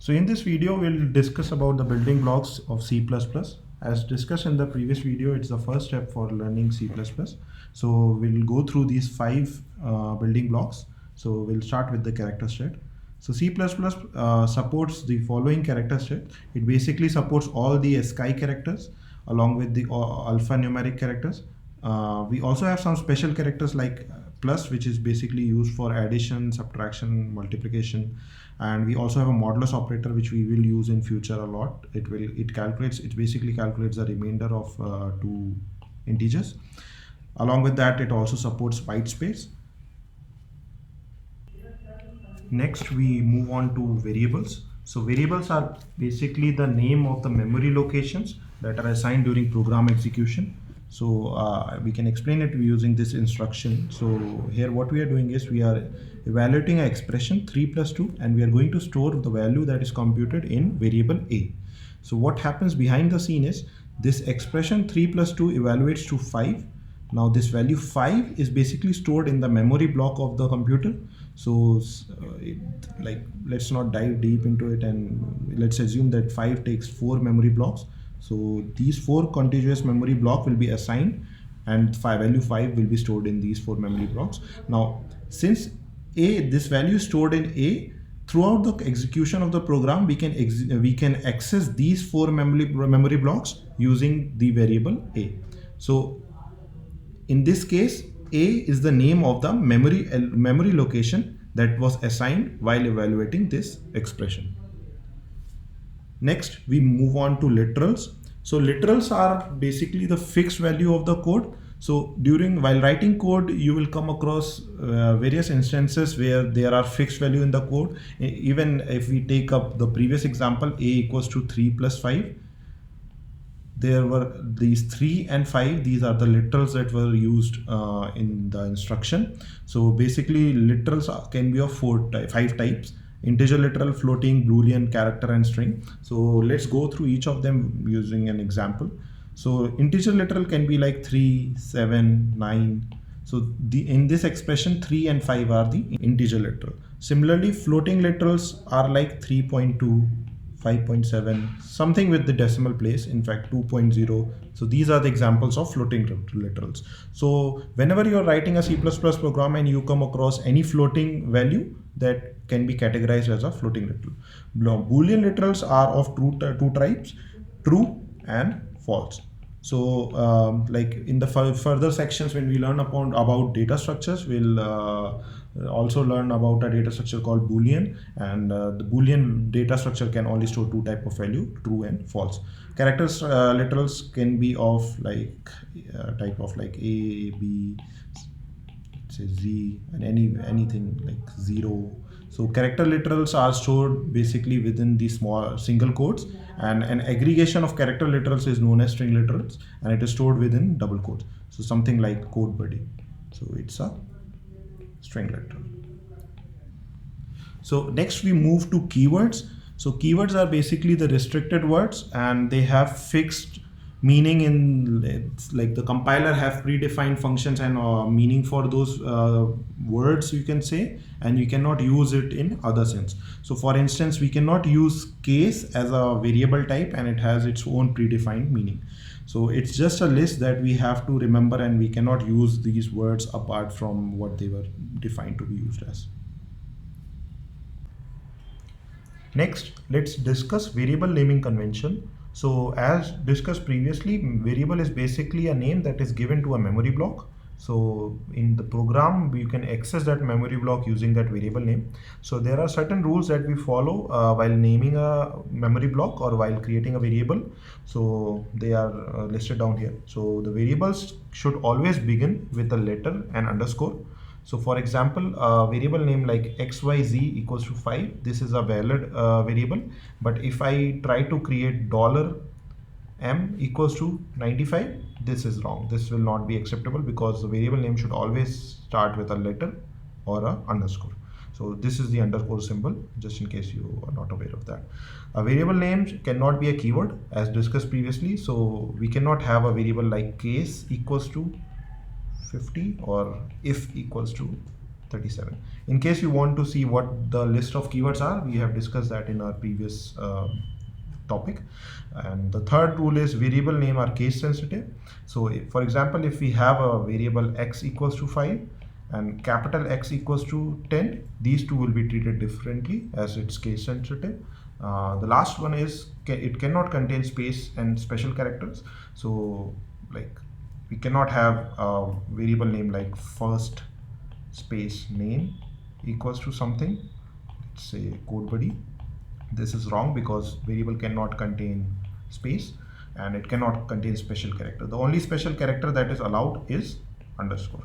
So in this video, we'll discuss about the building blocks of C++. As discussed in the previous video, it's the first step for learning C++. So we'll go through these five building blocks. So we'll start with the character set. So C++ supports the following character set. It basically supports all the ASCII characters along with the alphanumeric characters. We also have some special characters like plus, which is basically used for addition, subtraction, multiplication, and we also have a modulus operator which we will use in future a lot. It basically calculates the remainder of two integers. Along with that, it also supports white space. Next, we move on to variables. So variables are basically the name of the memory locations that are assigned during program execution. So we can explain it using this instruction. So here what we are doing is we are evaluating an expression 3 plus 2 and we are going to store the value that is computed in variable A. So what happens behind the scene is this expression 3 plus 2 evaluates to 5. Now this value 5 is basically stored in the memory block of the computer. So let's not dive deep into it, and let's assume that 5 takes 4 memory blocks. So these 4 contiguous memory block will be assigned and value 5 will be stored in these 4 memory blocks. Now since this value is stored in A, throughout the execution of the program we can access these 4 memory blocks using the variable A. So in this case, A is the name of the memory location that was assigned while evaluating this expression. Next, we move on to literals. So literals are basically the fixed value of the code. So while writing code, you will come across various instances where there are fixed value in the code. Even if we take up the previous example, A equals to 3 plus 5. There were these 3 and 5. These are the literals that were used in the instruction. So basically literals can be of 5 types: integer literal, floating, boolean, character, and string. So let's go through each of them using an example. So integer literal can be like 3, 7, 9. So in this expression 3 and 5 are the integer literal. Similarly, floating literals are like 3.2, 5.7, something with the decimal place, in fact 2.0. So these are the examples of floating literals. So whenever you're writing a C++ program and you come across any floating value, that can be categorized as a floating literal. Boolean literals are of two types: true and false. So like in the further sections, when we learn about data structures, we'll also learn about a data structure called Boolean, and the Boolean data structure can only store 2 types of value: true and false. Characters literals can be of like type of like A, B, say Z, and anything like 0. So character literals are stored basically within the small single quotes, and an aggregation of character literals is known as string literals, and it is stored within double quotes. So something like code buddy. So it's a string literal. So next we move to keywords. So keywords are basically the restricted words, and they have fixed meaning like the compiler have predefined functions and meaning for those words, you can say, and you cannot use it in other sense. So for instance, we cannot use case as a variable type and it has its own predefined meaning. So it's just a list that we have to remember, and we cannot use these words apart from what they were defined to be used as. Next, let's discuss variable naming convention. So as discussed previously, variable is basically a name that is given to a memory block. So in the program, you can access that memory block using that variable name. So there are certain rules that we follow while naming a memory block or while creating a variable. So they are listed down here. So the variables should always begin with a letter and underscore. So for example, a variable name like xyz equals to 5, this is a valid variable. But if I try to create $m equals to 95, this is wrong. This will not be acceptable because the variable name should always start with a letter or a underscore. So this is the underscore symbol, just in case you are not aware of that. A variable name cannot be a keyword as discussed previously. So we cannot have a variable like case equals to 50 or if equals to 37. In case you want to see what the list of keywords are, we have discussed that in our previous topic. And the third rule is variable name are case sensitive. So for example, if we have a variable x equals to 5 and capital X equals to 10, these two will be treated differently as it's case sensitive. The last one is it cannot contain space and special characters. So like we cannot have a variable name like first space name equals to something, let's say CodeBuddy. This is wrong because variable cannot contain space and it cannot contain special character. The only special character that is allowed is underscore.